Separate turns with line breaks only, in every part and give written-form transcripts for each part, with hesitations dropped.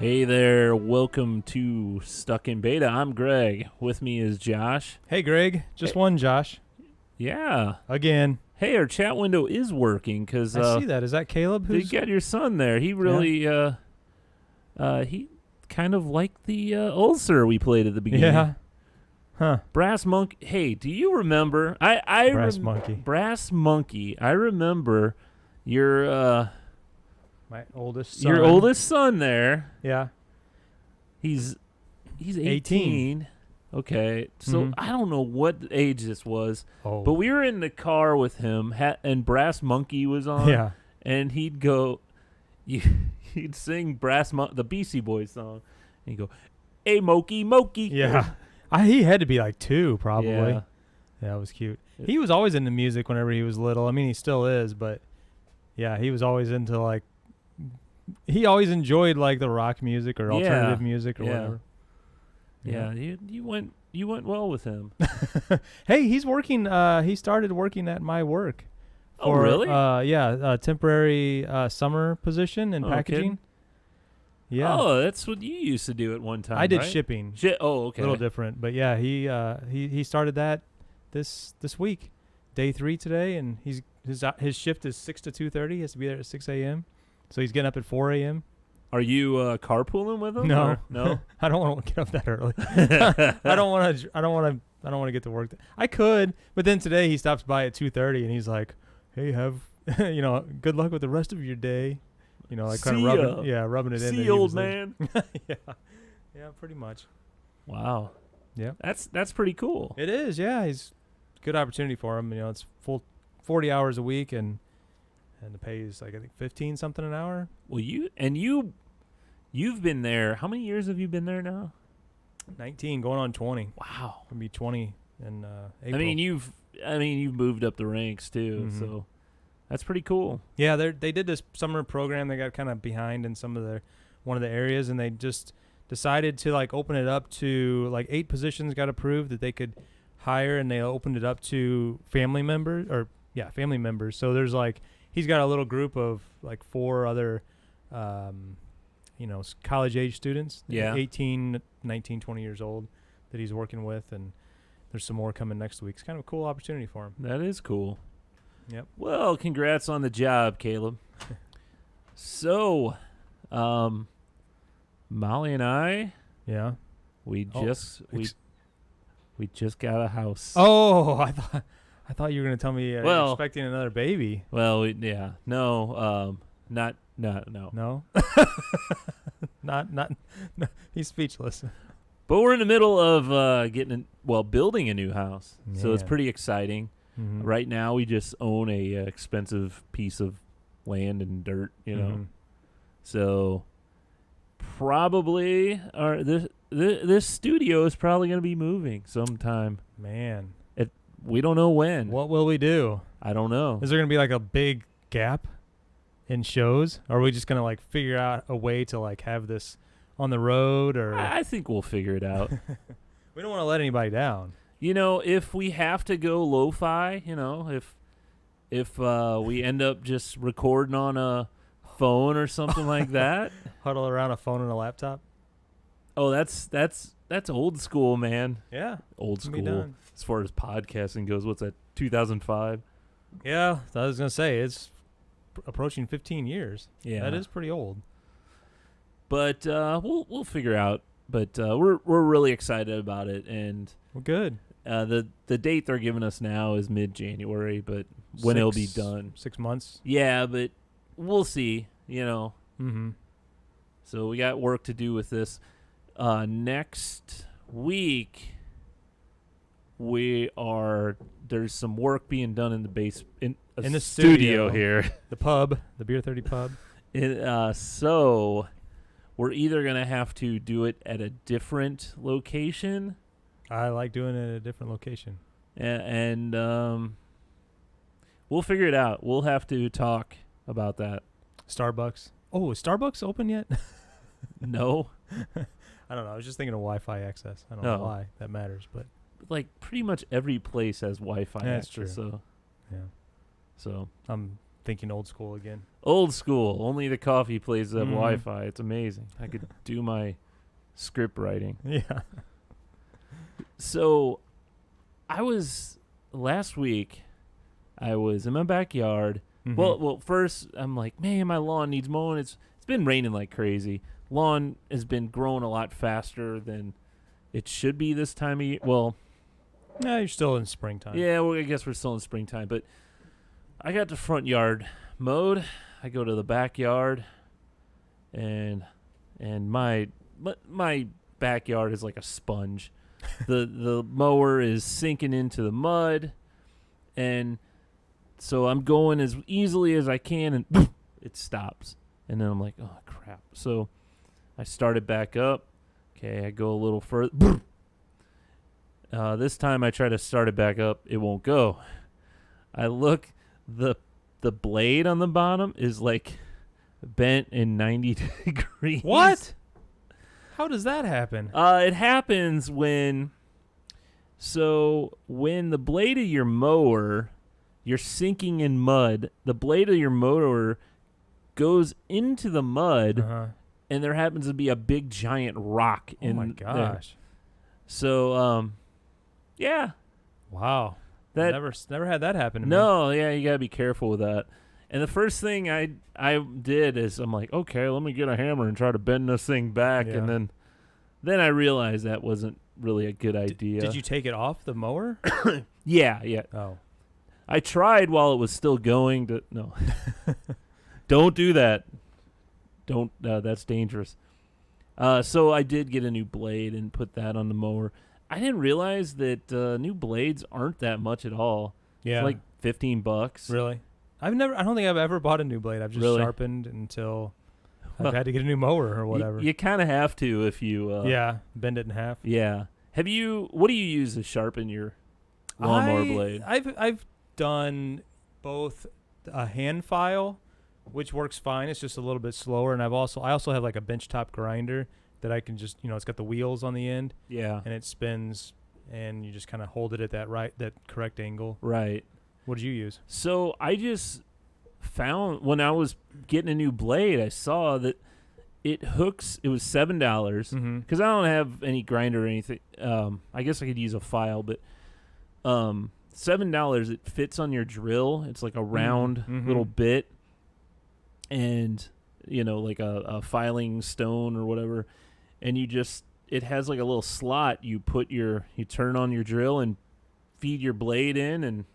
Hey there, welcome to Stuck in Beta. I'm Greg. With me is Josh.
Hey, Greg. Just one, Josh.
Yeah.
Again.
Hey, our chat window is working because
I see that. Is that Caleb?
you got your son there. He really, he kind of liked the ulcer we played at the beginning.
Yeah. Huh.
Brass Monkey. Hey, do you remember?
Brass Monkey.
Brass Monkey. I remember your
My oldest son.
your oldest son there.
Yeah.
He's 18. Okay, so I don't know what age this was, but we were in the car with him, and Brass Monkey was on.
Yeah.
And he'd he'd sing the Beastie Boys song, and he'd go, "Hey, Mokey, Mokey."
Yeah. He had to be like 2, probably.
Yeah.
Yeah, it was cute. He was always into music whenever he was little. I mean, he still is, but yeah, he was always into like. He always enjoyed like the rock music or alternative music or whatever.
Yeah, you went well with him.
Hey, he's working. He started working at my work.
Oh, really?
Yeah, a temporary summer position in packaging.
Okay.
Yeah.
Oh, that's what you used to do at one time.
I did
right?
shipping.
Oh, okay.
A little different, but yeah, he started that this week, day 3 today, and his shift is 6 to 2:30. He has to be there at 6 a.m. So he's getting up at 4 a.m.
Are you carpooling with him?
No,
or? No.
I don't want to get up that early. I don't want to get to work. I could, but then today he stops by at 2:30 and he's like, "Hey, have good luck with the rest of your day." Like kind of rubbing it in.
See, old man.
Yeah, pretty much.
Wow.
Yeah,
that's pretty cool.
it is. Yeah, he's good opportunity for him. It's full 40 hours a week and the pay is like I think 15 something an hour.
Well, you've been there. How many years have you been there now?
19, going on 20.
Wow.
Gonna be 20 in April.
I mean, you've moved up the ranks too, so that's pretty cool.
Yeah, they did this summer program. They got kind of behind in one of the areas, and they just decided to like open it up to like 8 positions got approved that they could hire, and they opened it up to family members. So there's like he's got a little group of like 4 other college age students, 18, 19, 20 years old that he's working with, and there's some more coming next week. It's kind of a cool opportunity for him.
That is cool.
Yep.
Well, congrats on the job, Caleb. So, Molly and I, we just got a house.
Oh, I thought you were going to tell me you're expecting another baby.
Well, no, not no.
No? Not he's speechless.
But we're in the middle of building a new house.
Man.
So it's pretty exciting.
Mm-hmm.
Right now we just own a expensive piece of land and dirt, So probably this studio is probably going to be moving sometime.
Man.
We don't know when.
What will we do?
I don't know.
Is there going to be like a big gap in shows? Or are we just going to like figure out a way to like have this on the road? Or
I think we'll figure it out.
We don't want to let anybody down.
If we have to go lo-fi, if we end up just recording on a phone or something like that.
Huddle around a phone and a laptop.
Oh, that's old school, man.
Yeah.
Old school. As far as podcasting goes, what's that, 2005?
Yeah, I was going to say, it's approaching 15 years.
Yeah.
That is pretty old.
But we'll figure out. But we're really excited about it. And
well, good.
The date they're giving us now is mid-January, but when it'll be done.
6 months?
Yeah, but we'll see,
Mm-hmm.
So we got work to do with this. Next week, there's some work being done in the in the studio here.
The pub, the Beer 30 pub.
So we're either going to have to do it at a different location.
I like doing it at a different location.
And we'll figure it out. We'll have to talk about that.
Starbucks. Oh, is Starbucks open yet?
No.
I don't know. I was just thinking of Wi-Fi access. I don't know why that matters, but
like pretty much every place has Wi-Fi access.
That's true.
So,
yeah.
So
I'm thinking old school again.
Old school. Only the coffee places have
Mhm.
Wi-Fi. It's amazing. I could do my script writing.
Yeah.
So, last week, I was in my backyard.
Mhm.
Well, first I'm like, man, my lawn needs mowing. It's been raining like crazy. Lawn has been growing a lot faster than it should be this time of year. Well,
Yeah, you're still in springtime.
yeah, well, I guess we're still in springtime, but I got the front yard mowed. I go to the backyard, and my backyard is like a sponge. The mower is sinking into the mud, and so I'm going as easily as I can, and it stops. And then I'm like, oh crap! So I start it back up. Okay, I go a little further. This time I try to start it back up. It won't go. I look, the blade on the bottom is like bent in 90 degrees.
What? How does that happen?
It happens when the blade of your mower, you're sinking in mud, the blade of your mower goes into the mud, and there happens to be a big giant rock in there.
Oh my gosh.
So, yeah.
Wow.
That
never had that happen to me.
No, yeah, you gotta be careful with that. And the first thing I did is I'm like, okay, let me get a hammer and try to bend this thing back,
Yeah.
and then I realized that wasn't really a good idea.
Did you take it off the mower?
Yeah.
Oh.
I tried while it was still going. No, don't do that. Don't. That's dangerous. So I did get a new blade and put that on the mower. I didn't realize that new blades aren't that much at all.
Yeah.
It's like $15.
Really? I don't think I've ever bought a new blade. I've just
Really?
sharpened until I've had to get a new mower or whatever.
You kind of have to if you.
Yeah. Bend it in half.
Yeah. What do you use to sharpen your lawnmower blade?
I've done both a hand file, which works fine. It's just a little bit slower, and I also have like a benchtop grinder that I can just, it's got the wheels on the end.
Yeah.
And it spins, and you just kind of hold it at that correct angle.
Right.
What did you use?
So I just found when I was getting a new blade, I saw that it hooks. It was $7 because I don't have any grinder or anything. I guess I could use a file, but $7. It fits on your drill. It's like a round little bit, and like a filing stone or whatever. And it has like a little slot. You turn on your drill and feed your blade in, and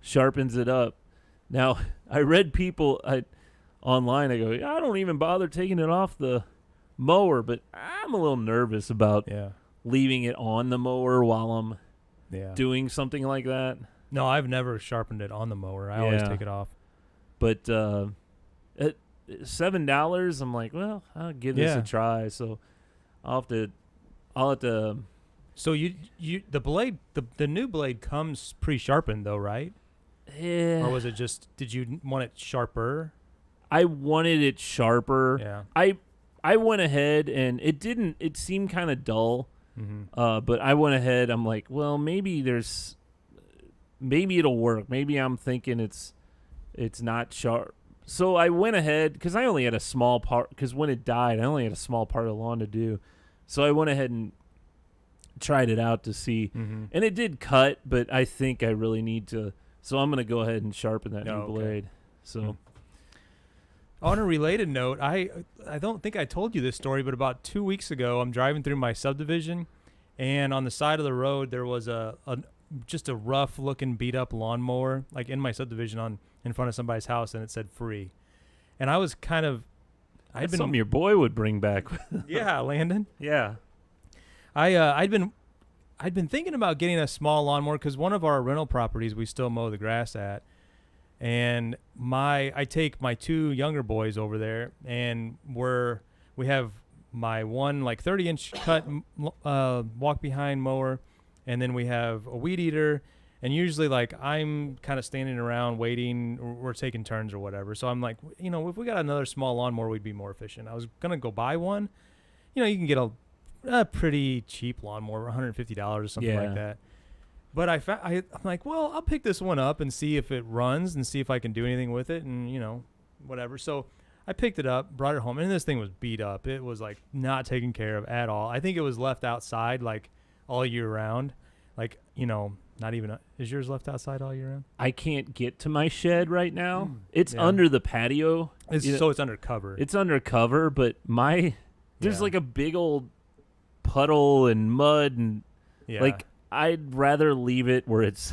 sharpens it up. Now, I read people online. I go, I don't even bother taking it off the mower, but I'm a little nervous about leaving it on the mower while I'm doing something like that.
No, I've never sharpened it on the mower. I always take it off.
But at $7, I'm like, well, I'll give this a try. So I'll have to.
So the blade, the new blade comes pre-sharpened though, right?
Yeah.
Or was it just, did you want it sharper?
I wanted it sharper.
Yeah.
I went ahead, and it seemed kind of dull. But I went ahead, I'm like, well, maybe it'll work. Maybe I'm thinking it's not sharp. So I went ahead, because I only had a small part, because when it died, I only had a small part of the lawn to do. So I went ahead and tried it out to see. And it did cut, but I think I really need to. So I'm going to go ahead and sharpen that new blade. So
on a related note, I don't think I told you this story, but about 2 weeks ago, I'm driving through my subdivision, and on the side of the road there was just a rough looking beat up lawnmower, like in my subdivision in front of somebody's house, and it said free. And I was kind of,
something your boy would bring back.
Yeah, Landon.
Yeah.
I'd been thinking about getting a small lawnmower because one of our rental properties we still mow the grass at, and I take my two younger boys over there, and we have my one like 30-inch cut walk behind mower, and then we have a weed eater, and usually like I'm kind of standing around waiting, or we're taking turns or whatever. So I'm like, if we got another small lawnmower, we'd be more efficient. I was gonna go buy one. You can get a pretty cheap lawnmower, $150 or something like that. But I'm like, well, I'll pick this one up and see if it runs and see if I can do anything with it and, whatever. So I picked it up, brought it home, and this thing was beat up. It was, like, not taken care of at all. I think it was left outside, like, all year round. Like, not even is yours left outside all year round?
I can't get to my shed right now. It's under the patio.
So it's under cover.
It's under cover, but there's like a big old puddle and mud and like I'd rather leave it where it's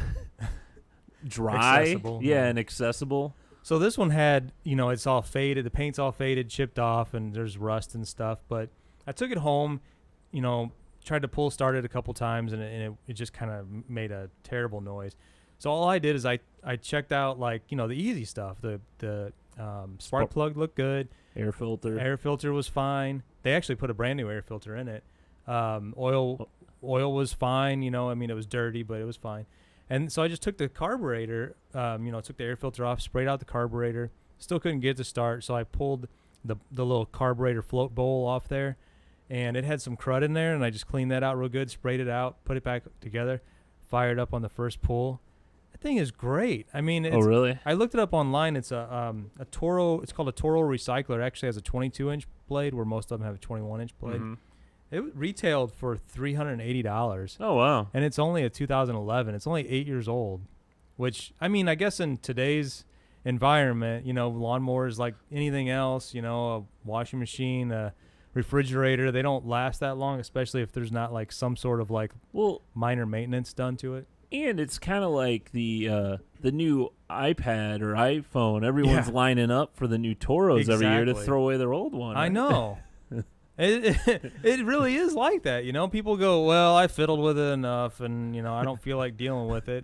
dry,
accessible.
And accessible.
So this one had, it's all faded, the paint's all faded, chipped off, and there's rust and stuff. But I took it home, tried to pull start it a couple times, and it just kind of made a terrible noise. So all I did is I checked out, like, the easy stuff. The spark plug looked good.
Air filter
was fine. They actually put a brand new air filter in it. Oil was fine. It was dirty, but it was fine. And so I just took the carburetor, took the air filter off, sprayed out the carburetor. Still couldn't get it to start, so I pulled the little carburetor float bowl off there, and it had some crud in there, and I just cleaned that out real good, sprayed it out, put it back together, fired up on the first pull. That thing is great. I mean,
oh really?
I looked it up online. It's a Toro. It's called a Toro Recycler. It actually has a 22-inch blade, where most of them have a 21-inch blade. Mm-hmm. It retailed for $380.
Oh, wow.
And it's only a 2011. It's only 8 years old, which, I mean, I guess in today's environment, lawnmowers like anything else, a washing machine, a refrigerator, they don't last that long, especially if there's not like some sort of like minor maintenance done to it.
And it's kind of like the new iPad or iPhone. Everyone's lining up for the new Toros every year to throw away their old one. Right?
I know. It really is like that, People go, well, I fiddled with it enough, and I don't feel like dealing with it.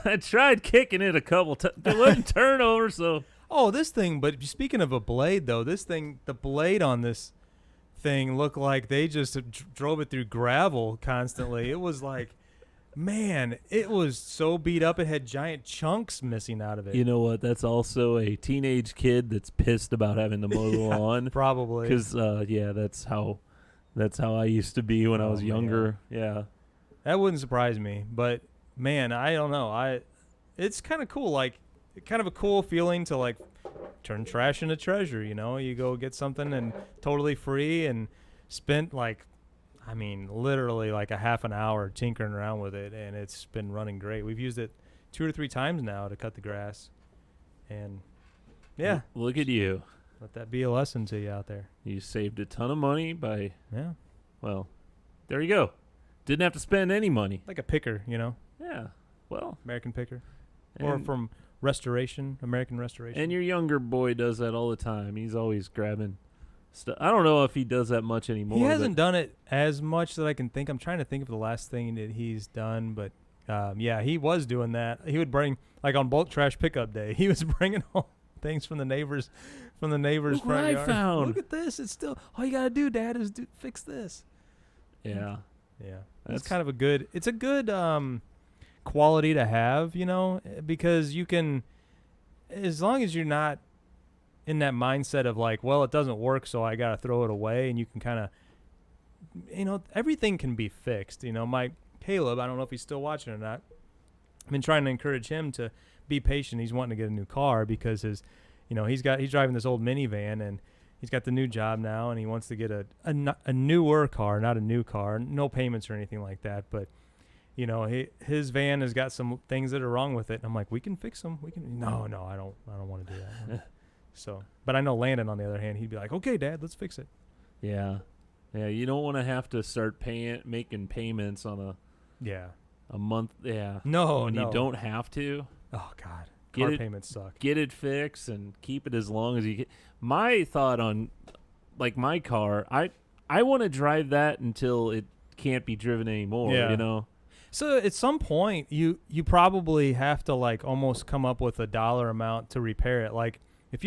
I tried kicking it a couple times. It wouldn't turn over, so.
Oh, this thing. But speaking of a blade, though, the blade on this thing looked like they just drove it through gravel constantly. It was like, man, it was so beat up. It had giant chunks missing out of it.
You know what? That's also a teenage kid that's pissed about having to mow the lawn.
Probably.
Because, that's how I used to be when I was younger. Man. Yeah.
That wouldn't surprise me. But, man, I don't know. It's kind of cool. Like, kind of a cool feeling to, like, turn trash into treasure, You go get something and totally free and spent, like, literally like a half an hour tinkering around with it, and it's been running great. We've used it 2 or 3 times now to cut the grass, and
look at you.
Let that be a lesson to you out there.
You saved a ton of money by well, there you go. Didn't have to spend any money.
Like a picker,
Yeah. Well,
American picker, or from American Restoration.
And your younger boy does that all the time. He's always grabbing stuff. I don't know if he does that much anymore.
He hasn't done it as much that I can think. I'm trying to think of the last thing that he's done, but he was doing that. He would bring, like on bulk trash pickup day, he was bringing home things from the neighbors'
Look
front
what
yard.
I found.
Look at this. It's still all you gotta do, Dad, is fix this.
Yeah.
It's kind of a good quality to have, because you can, as long as you're not in that mindset of like, well, it doesn't work, so I got to throw it away. And you can kind of, everything can be fixed. My Caleb, I don't know if he's still watching or not. I've been trying to encourage him to be patient. He's wanting to get a new car because he's driving this old minivan, and he's got the new job now, and he wants to get a newer car, not a new car, no payments or anything like that. But, his van has got some things that are wrong with it. And I'm like, we can fix them. No, I don't want to do that. So, but I know Landon, on the other hand, he'd be like, okay, Dad, let's fix it.
Yeah. Yeah, you don't want to have to start making payments on a month. Yeah.
No,
when you don't have to.
Oh, God. Car payments suck.
Get it fixed and keep it as long as you can. My thought on, like, my car, I want to drive that until it can't be driven anymore,
So at some point, you probably have to, like, almost come up with a dollar amount to repair it. Like, if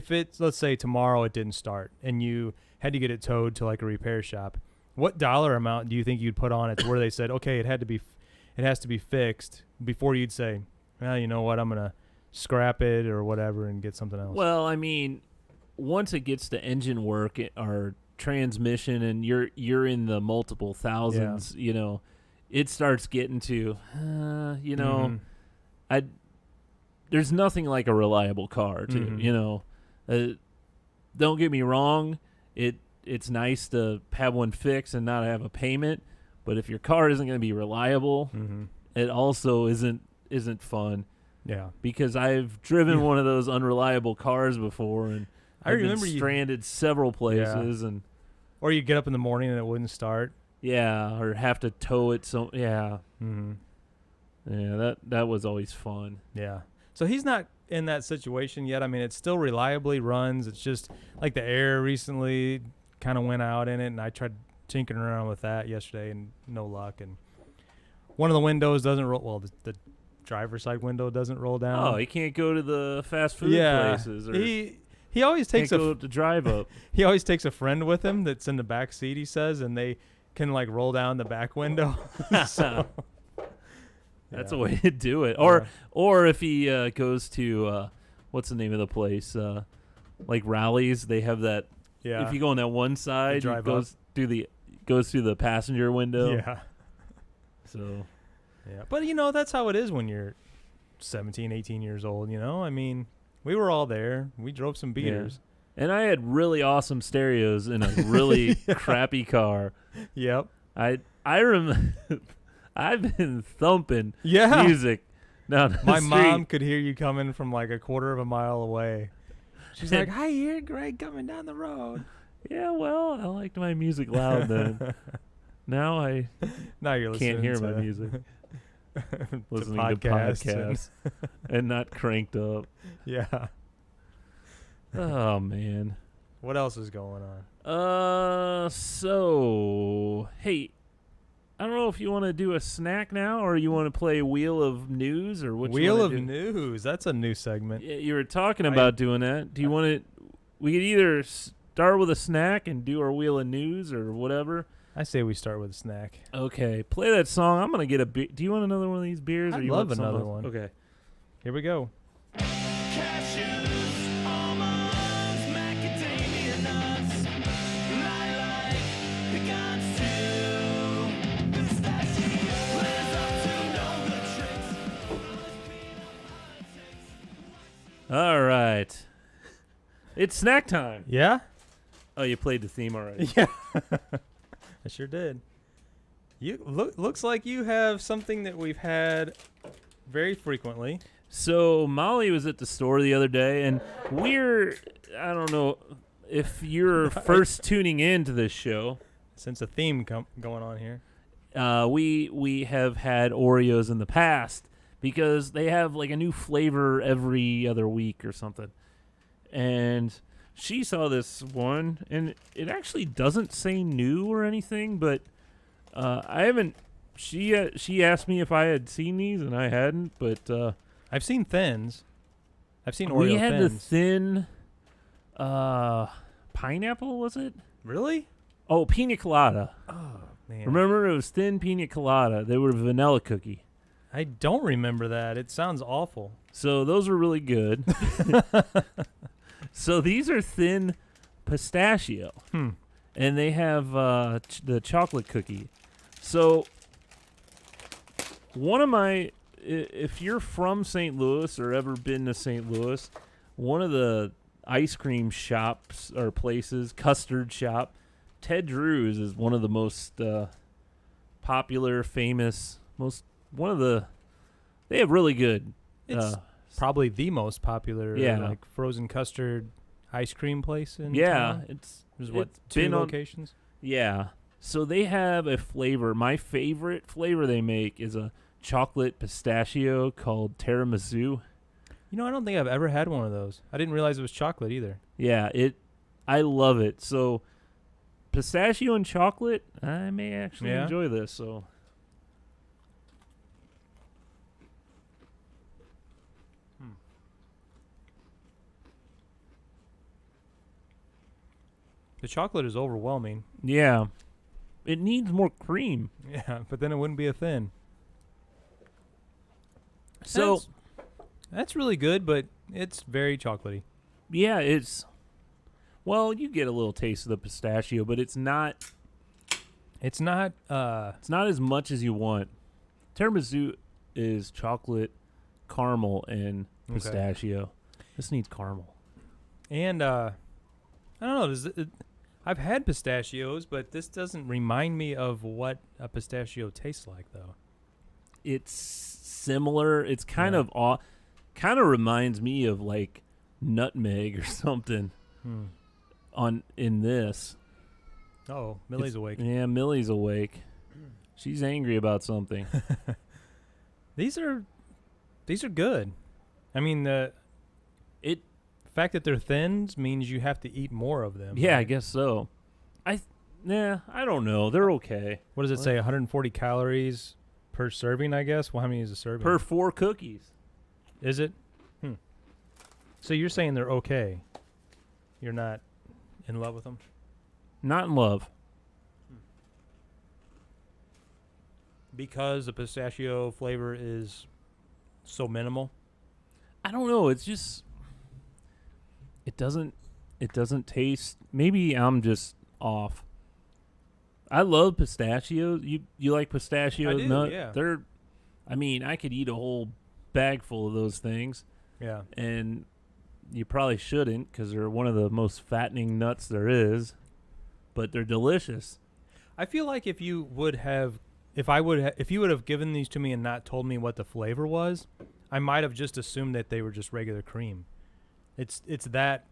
it's, let's say tomorrow it didn't start and you had to get it towed to like a repair shop, what dollar amount do you think you'd put on it to where they said, okay, it has to be fixed, before you'd say, well, you know what, I'm going to scrap it or whatever and get something else?
Well, once it gets to engine work or transmission and you're in the multiple thousands, it starts getting to, you know,
Mhm.
there's nothing like a reliable car, too.
Mhm.
You know, don't get me wrong. It's nice to have one fixed and not have a payment, but if your car isn't going to be reliable,
Mhm.
it also isn't fun.
Yeah.
Because I've driven one of those unreliable cars before, and
I
I've been
remember you-
stranded several places, and
Or you get up in the morning and it wouldn't start.
yeah, or have to tow it. So yeah,
Mhm.
that was always fun.
Yeah. So he's not in that situation yet. I mean, it still reliably runs. It's just like the air recently kind of went out in it, and I tried tinkering around with that yesterday, and no luck. And one of the windows doesn't roll. Well, the driver's side window doesn't roll down.
Oh, he can't go to the fast food
yeah.
places, or
He always takes
can't go to drive up.
he always takes a friend with him that's in the back seat. He says, and they can like roll down the back window. So,
That's
yeah.
a way to do it. Or if he goes to what's the name of the place? Like Rallies, they have that.
Yeah.
If you go on that one side,
drive
it goes through the passenger window.
Yeah.
So
Yeah. But, you know, that's how it is when you're 17, 18 years old, you know? I mean, we were all there. We drove some beaters.
and I had really awesome stereos in a really crappy car.
Yep.
I I've been thumping
Yeah.
music down the
My
street.
mom could hear you coming from like a quarter of a mile away. She's
And-
like, I hear Greg coming down the road.
Yeah, well, I liked my music loud then. Now I
Now you're listening
can't hear
to
my music.
to
Listening to
podcasts
podcasts and not cranked up.
yeah.
Oh man.
What else is going on?
So hey, I don't know if you want to do a snack now or you want to play Wheel of News or what.
Wheel
you
of
wanna do.
News. That's a new segment.
You were talking about doing that. Do you want to? We could either start with a snack and do our Wheel of News or whatever.
I say we start with a snack.
Okay, play that song. I'm gonna get a beer. Do you want another one of these beers? Or
I'd
you
love
want
another
something
one.
else? Okay.
Here we go.
Cashews, almonds, macadamia nuts, lilac, pecans too, pistachios. Live up to know the tricks.
All right. It's snack time.
Yeah?
Oh, you played the theme already.
Yeah. I sure did. You looks like you have something that we've had very frequently.
So Molly was at the store the other day, and I don't know if you're first tuning in to this show.
Since a theme going on here.
We have had Oreos in the past because they have like a new flavor every other week or something. And she saw this one, and it actually doesn't say new or anything, but I haven't. She asked me if I had seen these, and I hadn't. But
I've seen thins. I've seen Oreo
we had the
thins.
thin pineapple, was it?
Really?
Oh, pina colada.
Oh, man.
Remember, it was thin pina colada. They were vanilla cookie.
I don't remember that. It sounds awful.
So those are really good. So these are thin pistachio, and they have the chocolate cookie. So one of my, if you're from St. Louis or ever been to St. Louis, one of the ice cream shops or places, custard shop, Ted Drew's is one of the most popular, famous, they have really good.
It's probably the most popular
Yeah.
like frozen custard ice cream place in
Yeah,
town. There's what,
it's
2
been on-
locations?
Yeah. So they have a flavor. My favorite flavor they make is a chocolate pistachio called tiramisu.
You know, I don't think I've ever had one of those. I didn't realize it was chocolate either.
Yeah, I love it. So pistachio and chocolate, I may actually
Yeah?
enjoy this. So
The chocolate is overwhelming.
yeah, it needs more cream.
Yeah, but then it wouldn't be a thin.
So
That's really good, but it's very chocolatey.
yeah, you get a little taste of the pistachio, but it's not
It's not.
It's not as much as you want. Tiramisu is chocolate, caramel, and pistachio. This needs caramel.
And I don't know. I've had pistachios, but this doesn't remind me of what a pistachio tastes like, though.
It's similar. It's kind of kind of reminds me of like nutmeg or something. In this.
Oh, Millie's awake.
Yeah, Millie's awake. She's angry about something.
These are good. I mean, the fact that they're thin means you have to eat more of them.
Yeah, I guess so. I don't know. They're okay.
What does it say? 140 calories per serving, I guess. Well, how many is a serving?
Per 4 cookies.
Is it? So you're saying they're okay. You're not in love with them?
Not in love.
Because the pistachio flavor is so minimal?
I don't know. It's just it doesn't taste. Maybe I'm just off. I love pistachios. You like pistachio
I do,
nut?
yeah.
I mean, I could eat a whole bag full of those things.
Yeah.
And you probably shouldn't because they're one of the most fattening nuts there is, but they're delicious.
I feel like if you would have given these to me and not told me what the flavor was, I might have just assumed that they were just regular cream. It's that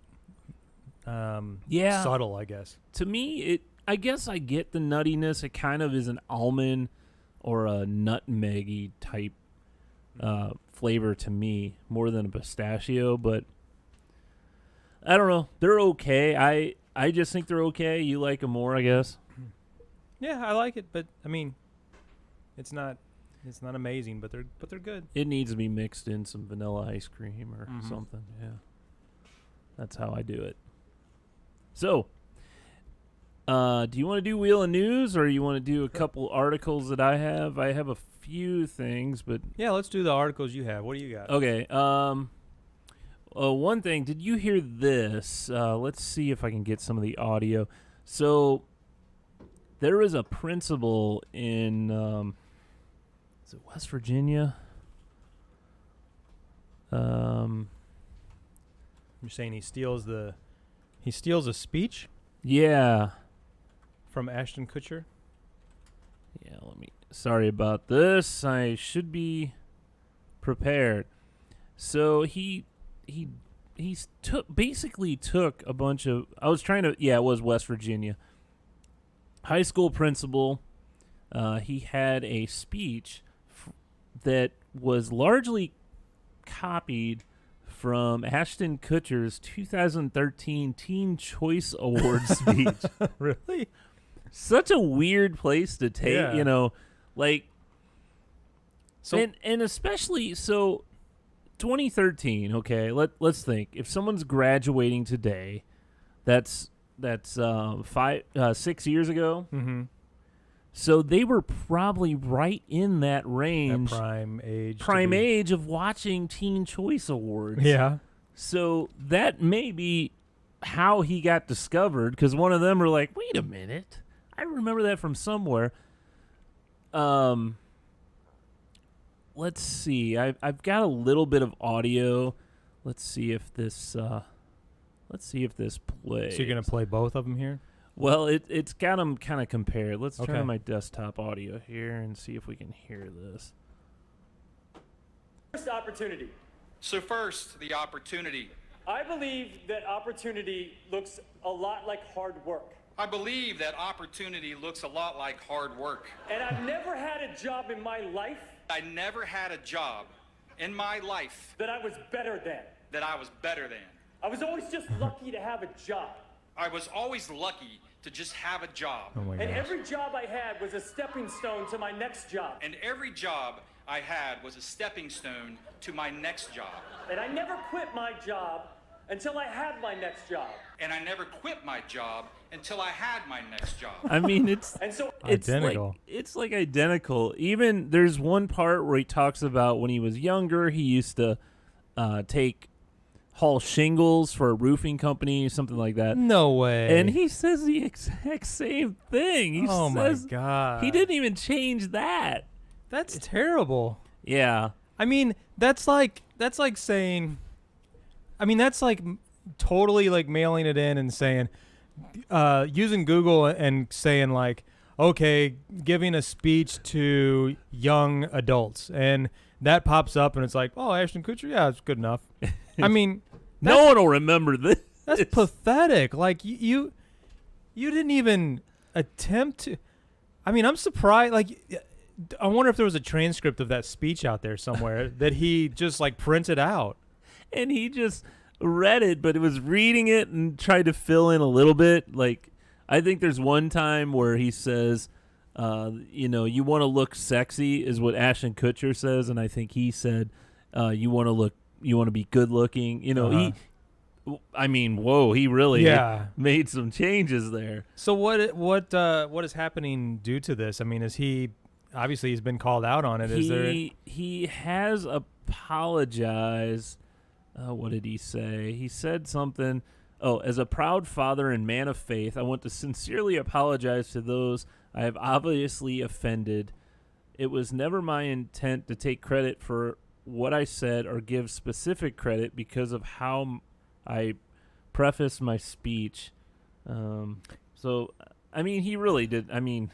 subtle, I guess.
To me, I guess I get the nuttiness. It kind of is an almond or a nutmeggy type flavor to me more than a pistachio, but I don't know. They're okay. I just think they're okay. You like them more, I guess.
Yeah, I like it, but I mean, it's not amazing, but they're good.
It needs to be mixed in some vanilla ice cream or something. Yeah, that's how I do it. So, do you want to do Wheel of News, or you want to do a couple articles that I have? I have a few things, but
yeah, let's do the articles you have. What do you got?
Okay. One thing, did you hear this? Let's see if I can get some of the audio. So, there is a principal in, is it West Virginia?
You're saying he steals a speech
Yeah.
from Ashton Kutcher?
Yeah, sorry about this. I should be prepared. So he basically took a bunch of, it was West Virginia. High school principal, he had a speech that was largely copied from Ashton Kutcher's 2013 Teen Choice Award speech.
Really?
Such a weird place to take, like, so, and especially, so 2013, okay, let's think. If someone's graduating today, that's 6 years ago.
Mm-hmm.
So they were probably right in that range.
That prime
age of watching Teen Choice Awards.
Yeah.
So that may be how he got discovered, because one of them were like, wait a minute, I remember that from somewhere. Let's see. I've got a little bit of audio. Let's see if this plays.
So you're gonna play both of them here?
Well, it's got them kind of compared. Let's
Okay.
turn on my desktop audio here and see if we can hear this.
First opportunity.
So first, the opportunity.
I believe that opportunity looks a lot like hard work.
I believe that opportunity looks a lot like hard work.
And I've never had a job in my life
I never had a job in my life
that I was better than.
that I was better than.
I was always just lucky to have a job.
I was always lucky to just have a job.
Oh my
And
gosh.
every job I had was a stepping stone to my next job.
And every job I had was a stepping stone to my next job.
And I never quit my job until I had my next job.
And I never quit my job until I had my next job.
I mean, it's
And so
Identical.
It's like identical. Even there's one part where he talks about when he was younger, he used to take haul shingles for a roofing company, something like that.
No way.
And he says the exact same thing. He
oh
says
my god.
he didn't even change that.
That's terrible.
Yeah.
I mean, that's like saying, I mean, that's like totally like mailing it in and saying, using Google and saying like, okay, giving a speech to young adults, and that pops up and it's like, oh, Ashton Kutcher, yeah, it's good enough. I mean,
No one will remember this.
that's pathetic. Like you didn't even attempt to. I mean, I'm surprised. Like, I wonder if there was a transcript of that speech out there somewhere that he just like printed out.
And he just read it, but it was reading it and tried to fill in a little bit. Like, I think there's one time where he says, you want to look sexy is what Ashton Kutcher says, and I think he said, you want to be good looking. He really made some changes there.
So what is happening due to this? I mean, is he obviously he's been called out on it?
He has apologized. What did he say? He said something. Oh, as a proud father and man of faith, I want to sincerely apologize to those I have obviously offended. It was never my intent to take credit for what I said or give specific credit because of how I prefaced my speech. So, I mean, he really did. I mean,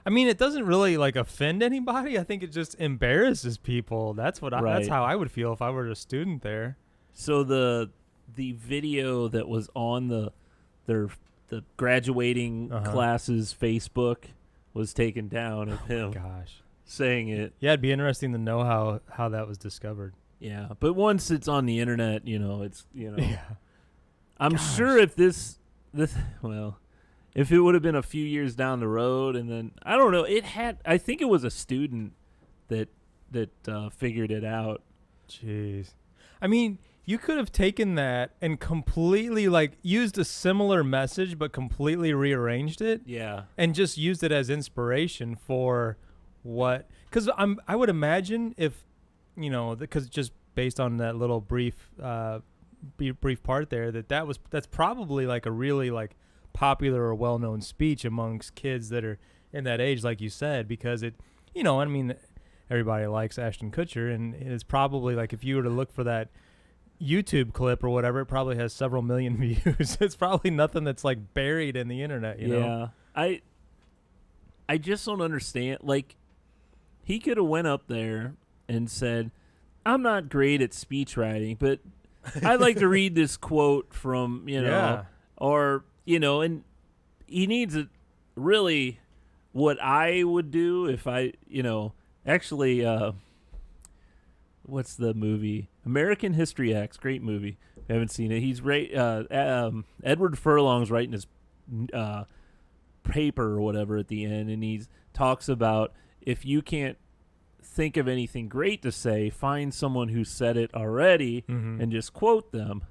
it doesn't really like offend anybody. I think it just embarrasses people. That's what that's how I would feel if I were a student there.
So the video that was on the graduating classes Facebook was taken down of him.
Gosh,
saying it.
Yeah, it'd be interesting to know how that was discovered.
Yeah, but once it's on the internet, it's
Yeah.
I'm sure if this if it would have been a few years down the road, and then I don't know, I think it was a student that figured it out.
Jeez, I mean, you could have taken that and completely like used a similar message, but completely rearranged it.
Yeah, and
just used it as inspiration for what? Because I would imagine if because just based on that little brief part there, that's probably like a really like popular or well-known speech amongst kids that are in that age, like you said, because it, I mean, everybody likes Ashton Kutcher, and it's probably like if you were to look for that YouTube clip or whatever, it probably has several million views. It's probably nothing that's like buried in the internet, you know?
I just don't understand. Like, he could have went up there and said, I'm not great at speech writing, but I'd like to read this quote from, or, and he needs it really what I would do if I, actually, what's the movie? American History X, great movie. I haven't seen it. He's Edward Furlong's writing his paper or whatever at the end, and he talks about if you can't think of anything great to say, find someone who said it already and just quote them.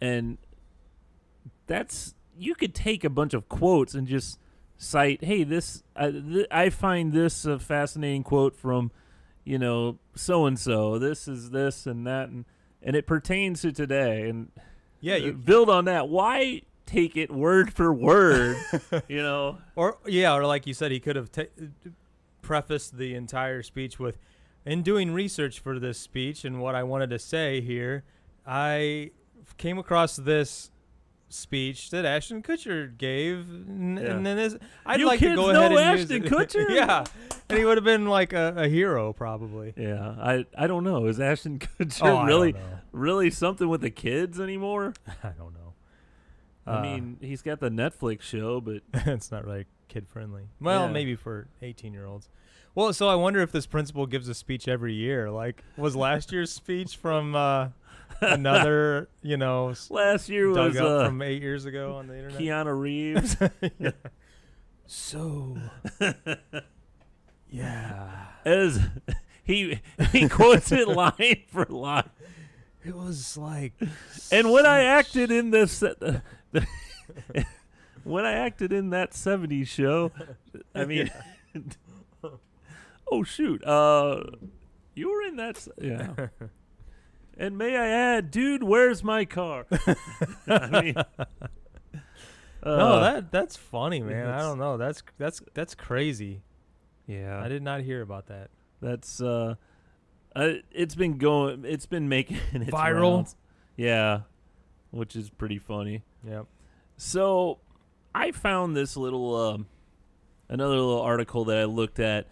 And you could take a bunch of quotes and just cite, hey, I find this a fascinating quote from so-and-so, this is this and that, and it pertains to today, and you build on that. Why take it word for word,
or like you said, he could have prefaced the entire speech with, in doing research for this speech and what I wanted to say here, I came across this speech that Ashton Kutcher gave, and then I'd like to go ahead and
Ashton
use
Kutcher?
Yeah, and he would have been like a hero probably.
Yeah, I don't know. Is Ashton Kutcher really something with the kids anymore?
I don't know.
I mean, he's got the Netflix show, but
it's not really kid friendly. Well, maybe for 18-year-olds. Well, so I wonder if this principal gives a speech every year. Like, was last year's speech from another,
last year
dug
was
up from 8 years ago on the internet?
Keanu Reeves.
So, yeah.
As he quotes it line for line.
It was like,
and when I acted in this, when I acted in that '70s show, I mean, oh shoot, you were in that, yeah. And may I add, dude, where's my car? I mean,
No, that's funny, man. I
it's-
don't know. That's crazy.
yeah,
I did not hear about that.
that's it's been making its
Viral?
rounds. Yeah, which is pretty funny.
Yep.
So I found this little another little article that I looked at.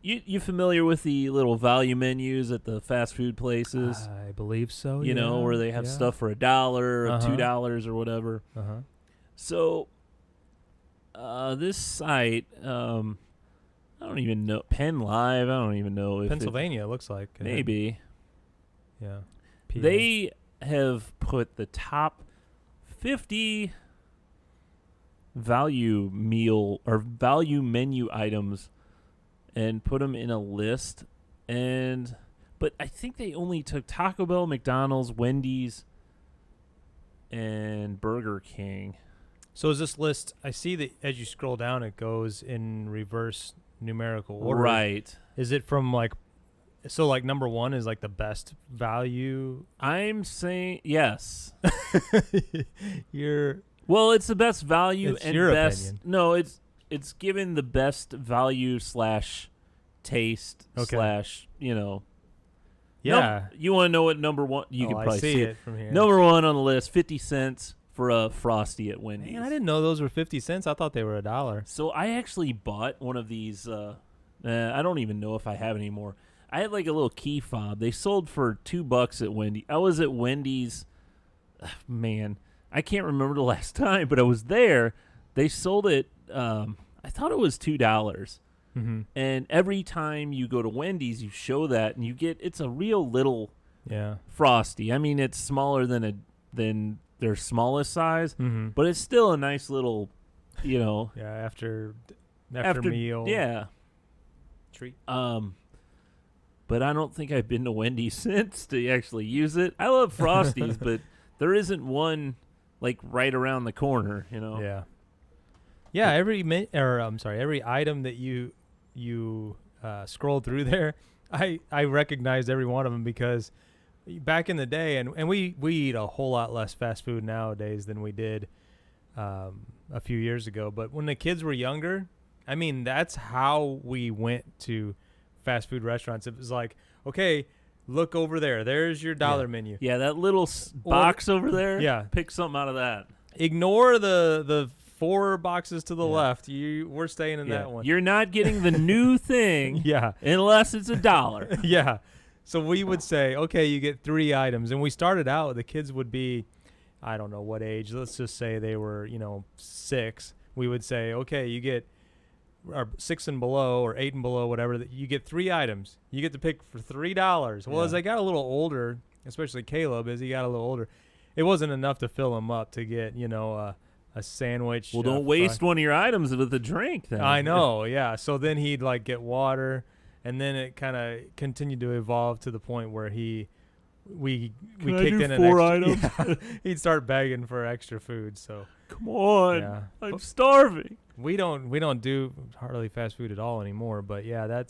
You familiar with the little value menus at the fast food places?
I believe so.
You know, where they have stuff for $1 or
Uh-huh.
$2 or whatever.
Uh-huh.
So this site, I don't even know, Penn Live, I don't even know if
Pennsylvania, it looks like.
maybe.
Yeah. PA.
They have put the top 50 value meal or value menu items and put them in a list. But I think they only took Taco Bell, McDonald's, Wendy's, and Burger King.
So is this list? I see that as you scroll down, it goes in reverse numerical order.
Right.
Is it from like? So like number 1 is like the best value.
I'm saying yes.
You're
Well, it's the best value
It's
and
your
best.
opinion.
No, it's given the best value / taste
Okay.
/ you know.
yeah.
You want to know what number 1? You
Oh,
can
I
probably see it.
it from here.
Number 1 on the list, 50 cents for a Frosty at Wendy's.
Man, I didn't know those were 50 cents. I thought they were $1.
So I actually bought one of these. I don't even know if I have anymore. I had like a little key fob. They sold for $2 at Wendy's. I was at Wendy's. Man, I can't remember the last time, but I was there. They sold it. I thought it was $2.
Mm-hmm.
And every time you go to Wendy's, you show that, and you get it's a real little
Yeah.
Frosty. I mean, it's smaller than their smallest size,
Mm-hmm.
but it's still a nice little, you know,
Yeah. After meal.
Yeah.
Treat.
But I don't think I've been to Wendy's since to actually use it. I love Frosties, but there isn't one like right around the corner, you know.
Yeah. Yeah. Every item that you scroll through there, I recognized every one of them because back in the day, and we eat a whole lot less fast food nowadays than we did a few years ago. But when the kids were younger, I mean, that's how we went to fast food restaurants. It was like, okay, look over there. There's your dollar menu.
Yeah, that little box over there.
Yeah.
Pick something out of that.
Ignore the 4 boxes to the
Yeah.
left. We're staying in
Yeah.
that one.
You're not getting the new thing
Yeah.
unless it's $1.
Yeah. So we would say, okay, you get 3 items. And we started out, the kids would be, I don't know what age. Let's just say they were, 6. We would say, okay, you get 6 and below or 8 and below, whatever. You get 3 items. You get to pick for $3. Well,
Yeah.
as I got a little older, especially Caleb, as he got a little older, it wasn't enough to fill him up to get, a sandwich.
Well, don't waste one of your items with a drink then.
I know, yeah. So then he'd like get water, and then it kind of continued to evolve to the point where we
Can I
kicked
do
in an
4
extra,
items?
Yeah, he'd start begging for extra food. So
Come on.
yeah,
I'm starving.
we don't do hardly fast food at all anymore. But yeah,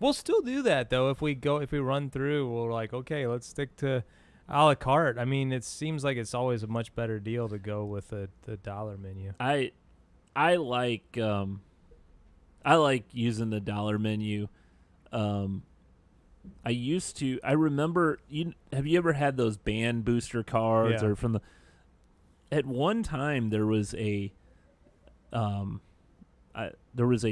we'll still do that though. If we run through, we're like, okay, let's stick to a la carte. I mean, it seems like it's always a much better deal to go with the dollar menu.
I like using the dollar menu. I remember have you ever had those band booster cards
Yeah.
or from at one time there was a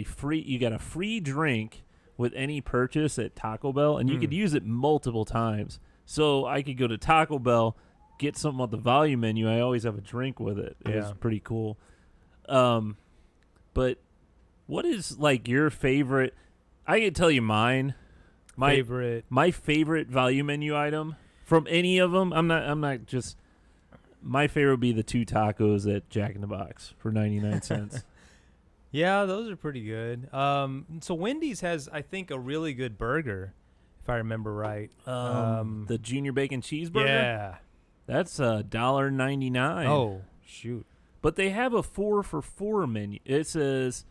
free you got a free drink with any purchase at Taco Bell, and you could use it multiple times. So I could go to Taco Bell, get something on the value menu. I always have a drink with it. It was
Yeah.
pretty cool. But what is like your favorite? I can tell you mine. My favorite value menu item from any of them. I'm not just. My favorite would be the 2 tacos at Jack in the Box for 99 cents.
Yeah, those are pretty good. So Wendy's has, I think, a really good burger, if I remember right.
The junior bacon cheeseburger.
Yeah.
That's $1.99.
Oh, shoot.
But they have a 4 for $4 menu. It says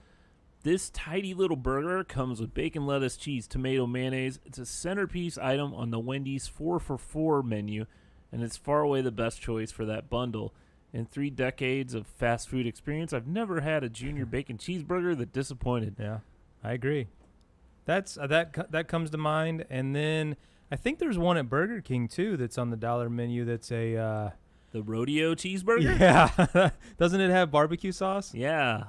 This tidy little burger comes with bacon, lettuce, cheese, tomato, mayonnaise. It's a centerpiece item on the Wendy's 4 for $4 menu, and it's far away the best choice for that bundle. In 3 decades of fast food experience, I've never had a junior bacon cheeseburger that disappointed.
Yeah, I agree. That's that comes to mind. And then I think there's one at Burger King too that's on the dollar menu. That's a
The rodeo cheeseburger?
yeah. Doesn't it have barbecue sauce?
Yeah.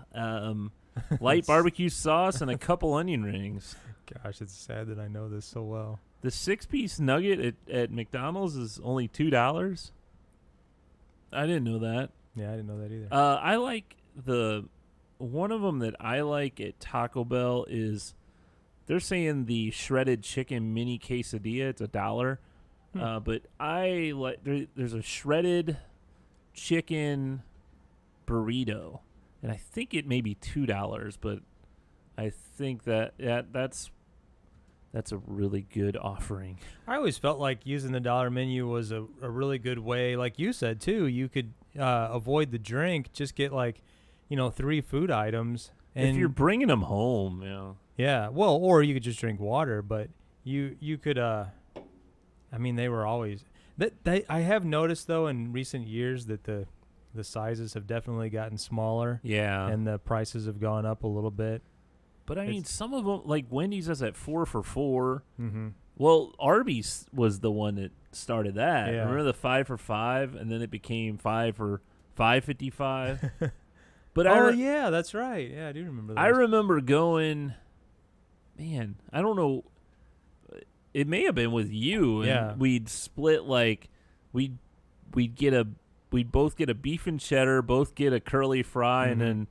Light barbecue sauce and a couple onion rings.
Gosh, it's sad that I know this so well.
The 6-piece nugget at McDonald's is only $2. I didn't know that.
Yeah, I didn't know that either.
I like one of them that I like at Taco Bell is they're saying the shredded chicken mini quesadilla. It's $1. But I like there's a shredded chicken burrito, and I think it may be $2. But I think that's a really good offering.
I always felt like using the dollar menu was a really good way. Like you said, too, you could avoid the drink, just get 3 food items. And
If you're bringing them home,
yeah, well, or you could just drink water, but you could, they were always, I have noticed, though, in recent years that the sizes have definitely gotten smaller.
Yeah.
And the prices have gone up a little bit.
But I mean, some of them, like Wendy's has that 4 for $4.
Mm-hmm.
Well, Arby's was the one that started that.
Yeah.
Remember the 5 for $5, and then it became 5 for $5.55. But
yeah, that's right. Yeah, I do remember that.
I remember going, man, I don't know. It may have been with you, and
Yeah.
we'd split we'd both get a beef and cheddar, both get a curly fry, and then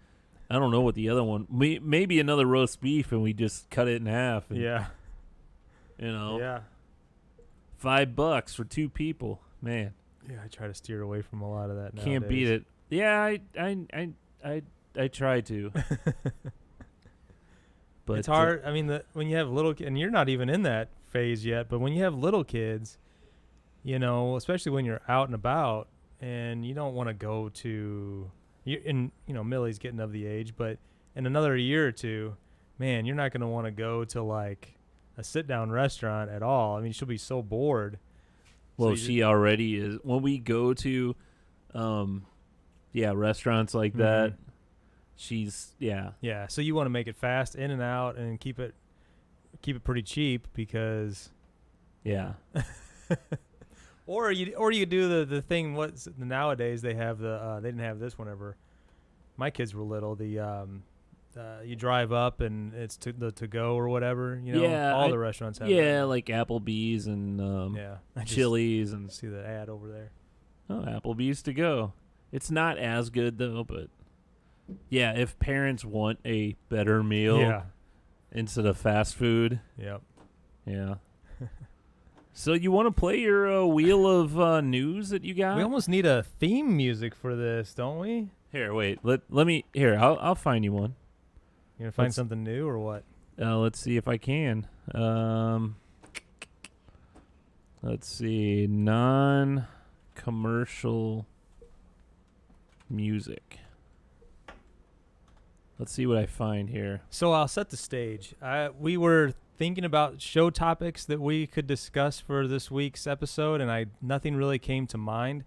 I don't know what the other one. Maybe another roast beef, and we just cut it in half. And,
Yeah.
$5 for 2 people, man.
Yeah, I try to steer away from a lot of that.
Can't beat it. Yeah, I try to. But
It's hard. I mean, when you have little, and you're not even in that phase yet, but when you have little kids, especially when you're out and about, and you don't want to go to, Millie's getting of the age, but in another year or two, man, you're not going to want to go to like a sit-down restaurant at all. I mean, she'll be so bored.
Well, she already is. When we go to, restaurants like that, she's
Yeah. So you want to make it fast, in and out, and keep it pretty cheap because.
Yeah.
Or you do the thing. Nowadays they have they didn't have this whenever my kids were little. You drive up and it's to go or whatever. All the restaurants have.
Yeah,
that.
like Applebee's and
I just
Chili's and
see the ad over there.
Oh, Applebee's to go. It's not as good though, but yeah, if parents want a better meal instead of fast food.
Yep.
Yeah. So you want to play your wheel of news that you got?
We almost need a theme music for this, don't we?
Here, wait. Let me. Here, I'll find you one.
You gonna find something new or what?
Let's see if I can. Let's see. Non-commercial music. Let's see what I find here.
So I'll set the stage. We were thinking about show topics that we could discuss for this week's episode, and nothing really came to mind.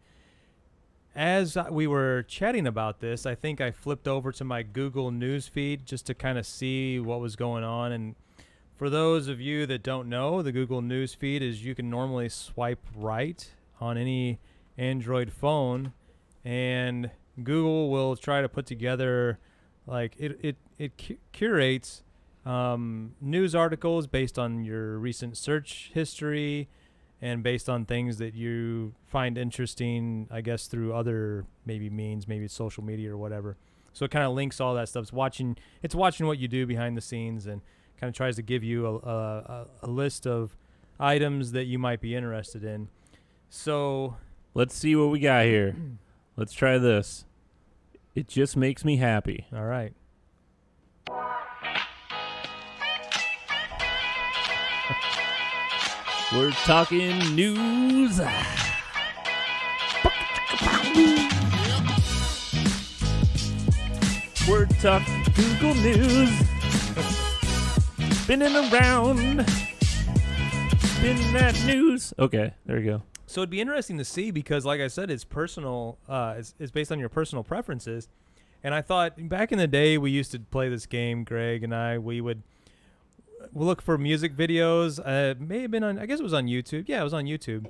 As we were chatting about this, I think I flipped over to my Google News feed just to kind of see what was going on. And for those of you that don't know, the Google News feed is you can normally swipe right on any Android phone, and Google will try to put together, like it curates news articles based on your recent search history and based on things that you find interesting, I guess, through other maybe means, maybe it's social media or whatever. So it kind of links all that stuff. It's watching what you do behind the scenes and kind of tries to give you a list of items that you might be interested in. So
let's see what we got here. Let's try this. It just makes me happy.
All right.
We're talking news. We're talking Google News. Spinning around. Spin that news. Okay, there you go.
So it'd be interesting to see because, like I said, it's personal. It's based on your personal preferences. And I thought back in the day we used to play this game, Greg and I. We'll look for music videos. It may have been on. I guess it was on YouTube. Yeah, it was on YouTube.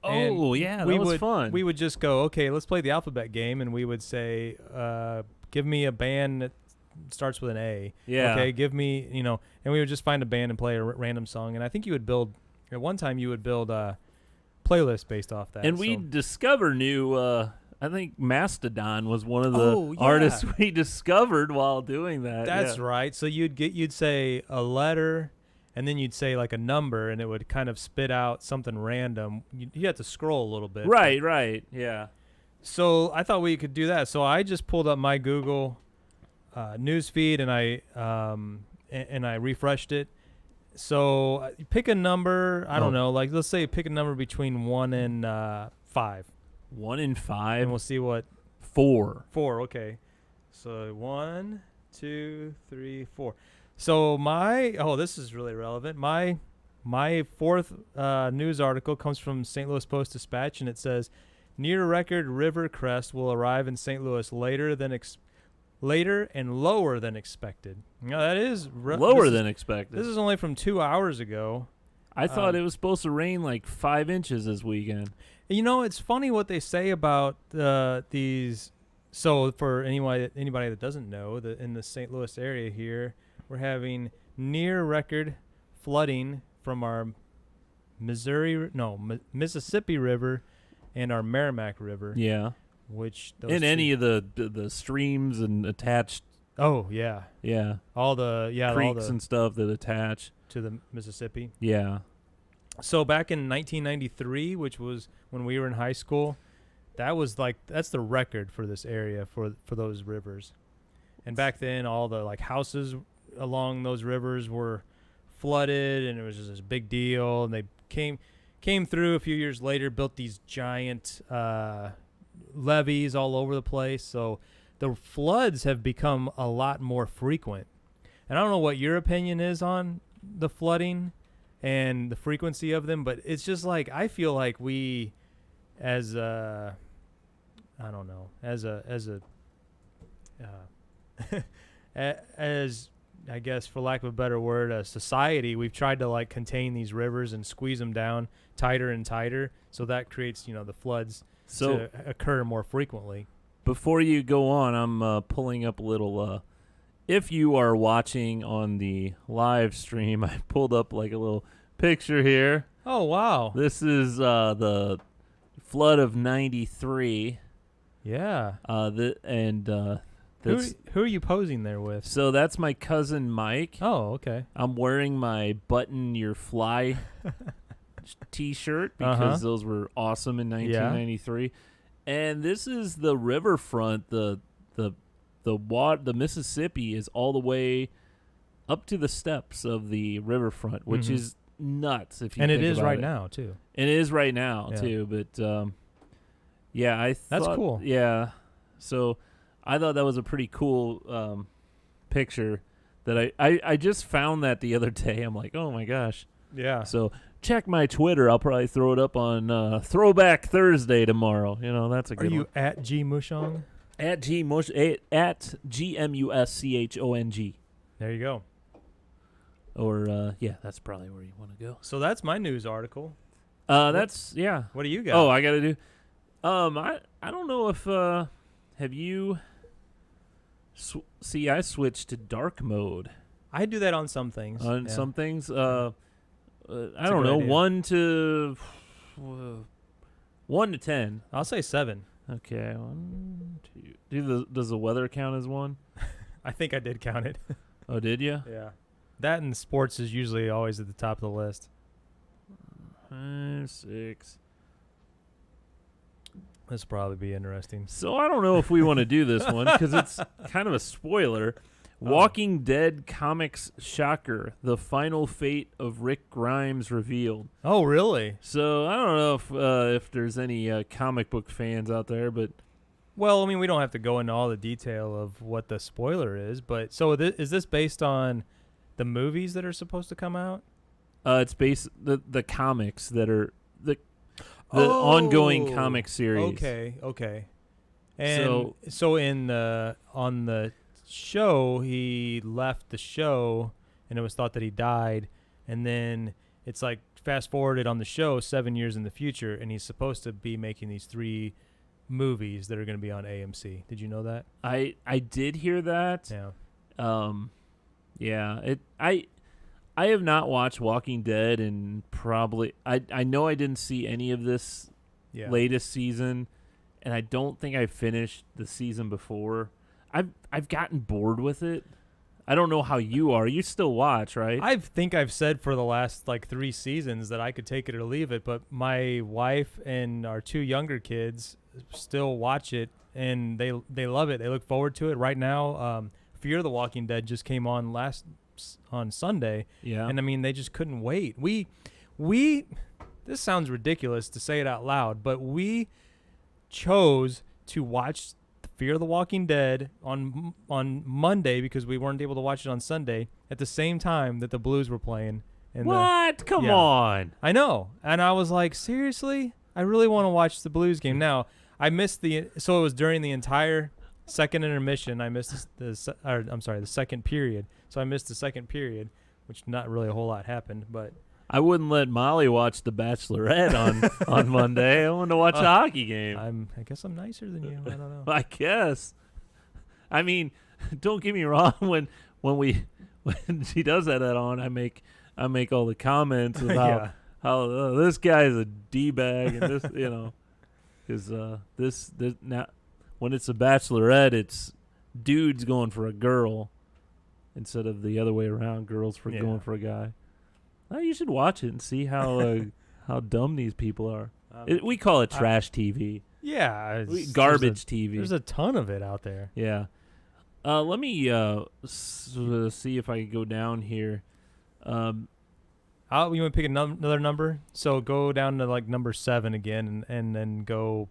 And
Oh, yeah, that
we
was
would,
fun.
We would just go, okay, let's play the alphabet game, and we would say, give me a band that starts with an A.
Yeah.
Okay, give me, and we would just find a band and play a random song. And I think you would build, at one time, a playlist based off that.
And we discover new, I think Mastodon was one of the
Oh, yeah.
artists we discovered while doing that.
That's
yeah.
right. So you'd say a letter, and then you'd say like a number, and it would kind of spit out something random. You have to scroll a little bit.
Right, yeah.
So I thought we could do that. So I just pulled up my Google news feed, and I refreshed it. So pick a number. I don't know. Like let's say pick a number between 1 and 5.
1 and 5.
And we'll see what
4.
4. Okay. So 1, 2, 3, 4. So this is really relevant. My fourth news article comes from St. Louis Post-Dispatch, and it says, near record river crest will arrive in St. Louis later and lower than expected. Now that is
Lower than expected.
This is only from 2 hours ago.
I thought it was supposed to rain like 5 inches this weekend.
It's funny what they say about these. So for anybody that doesn't know, in the St. Louis area here, we're having near record flooding from our Mississippi River and our Merrimack River.
Yeah.
Which those
In any of the streams and attached.
Oh yeah.
Yeah.
All the
creeks and stuff that attach
to the Mississippi.
Yeah.
So back in 1993, which was when we were in high school, that's the record for this area for those rivers. And back then, all the houses along those rivers were flooded, and it was just this big deal. And they came through a few years later, built these giant levees all over the place. So the floods have become a lot more frequent. And I don't know what your opinion is on the flooding and the frequency of them, but it's just I feel like we, as I guess for lack of a better word, a society, we've tried to contain these rivers and squeeze them down tighter and tighter, so that creates the floods to occur more frequently.
Before you go on, I'm pulling up a little. If you are watching on the live stream, I pulled up a little picture here.
Oh wow!
This is the flood of '93.
Yeah.
That's,
who are you posing there with?
So that's my cousin Mike.
Oh, okay.
I'm wearing my Button Your Fly T-shirt because those were awesome in 1993. And this is the riverfront. The Mississippi is all the way up to the steps of the riverfront, which is nuts. If you
and
think
it is
about
right now too.
And it is right now too. But I thought
that's cool.
Yeah, so I thought that was a pretty cool picture that I just found that the other day. I'm like, oh my gosh.
Yeah.
So check my Twitter. I'll probably throw it up on Throwback Thursday tomorrow. That's a good one.
Are you at G Mushong?
At GMUSCHONG.
There you go.
Or that's probably where you want to go.
So that's my news article.
That's
What do you got?
Oh, I got to do. I don't know if have you see I switched to dark mode.
I do that on some things.
On some things, I
a
don't
good
know,
idea.
1 to 10.
I'll say 7.
Okay, 1, 2. Does the weather count as 1?
I think I did count it.
Oh, did you?
Yeah. That and sports is usually always at the top of the list.
5, 6.
This will probably be interesting.
So I don't know if we want to do this one because it's kind of a spoiler. Walking Dead comics shocker: the final fate of Rick Grimes revealed.
Oh, really?
So I don't know if there's any comic book fans out there, but
well, I mean, we don't have to go into all the detail of what the spoiler is, but so is this based on The movies that are supposed to come out?
It's based the comics that are the ongoing comic series.
Okay. And so in on the show, he left the show, and it was thought that he died, and then it's like fast forwarded on the show 7 years in the future, and he's supposed to be making these 3 movies that are going to be on AMC. Did you know that?
I did hear that.
Yeah.
Yeah. I have not watched Walking Dead, and probably I know I didn't see any of this latest season, and I don't think I finished the season before. I've gotten bored with it. I don't know how you are. You still watch, right?
I think I've said for the last 3 seasons that I could take it or leave it, but my wife and our 2 younger kids still watch it, and they love it. They look forward to it. Right now, Fear the Walking Dead just came on on Sunday.
Yeah.
And I mean, they just couldn't wait. We this sounds ridiculous to say it out loud, but we chose to watch Fear the Walking Dead on Monday because we weren't able to watch it on Sunday at the same time that the Blues were playing. And
Come on.
I know. And I was like, seriously? I really want to watch the Blues game. Now, I missed so it was during the entire second intermission. I missed the second period. So I missed the second period, which not really a whole lot happened, but
I wouldn't let Molly watch The Bachelorette on Monday. I wanted to watch a hockey game.
I guess I'm nicer than you. I don't know.
I guess. I mean, don't get me wrong. When she does that on, I make all the comments about how this guy is a d-bag and this, because this now when it's a Bachelorette, it's dudes going for a girl instead of the other way around, girls going for a guy. You should watch it and see how dumb these people are. We call it trash TV.
Yeah.
Garbage TV.
There's a ton of it out there.
Yeah. Let me see if I can go down here.
You want to pick another number? So go down to number 7 again and then go